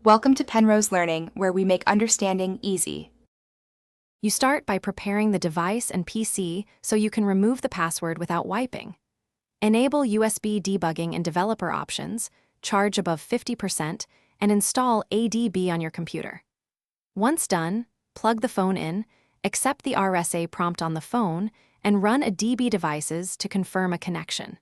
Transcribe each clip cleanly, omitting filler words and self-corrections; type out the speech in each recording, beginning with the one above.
Welcome to Penrose Learning, where we make understanding easy. You start by preparing the device and PC so you can remove the password without wiping. Enable USB debugging in developer options, charge above 50%, and install ADB on your computer. Once done, plug the phone in, accept the RSA prompt on the phone, and run a DB devices to confirm a connection.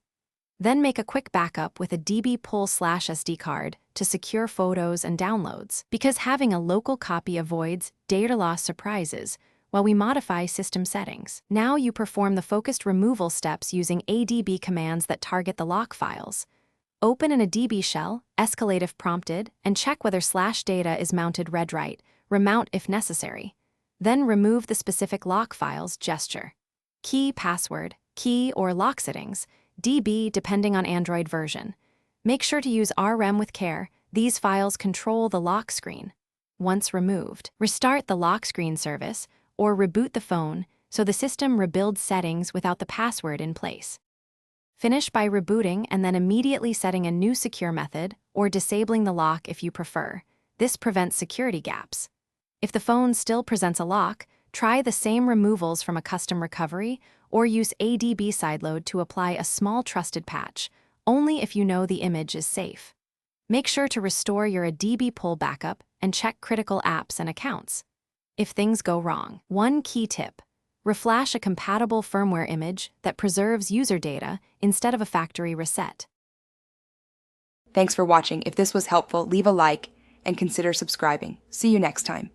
Then make a quick backup with a DB pull/SD card to secure photos and downloads, because having a local copy avoids data loss surprises while we modify system settings. Now you perform the focused removal steps using ADB commands that target the lock files. Open in a DB shell, escalate if prompted, and check whether /data is mounted read-write, remount if necessary. Then remove the specific lock files gesture. Key, password, key, or lock settings, DB depending on Android version. Make sure to use RM with care. These files control the lock screen. Once removed, restart the lock screen service or reboot the phone so the system rebuilds settings without the password in place. Finish by rebooting and then immediately setting a new secure method or disabling the lock if you prefer. This prevents security gaps. If the phone still presents a lock, try the same removals from a custom recovery or use ADB sideload to apply a small trusted patch, only if you know the image is safe. Make sure to restore your ADB pull backup and check critical apps and accounts. If things go wrong, one key tip: reflash a compatible firmware image that preserves user data instead of a factory reset. Thanks for watching. If this was helpful, leave a like and consider subscribing. See you next time.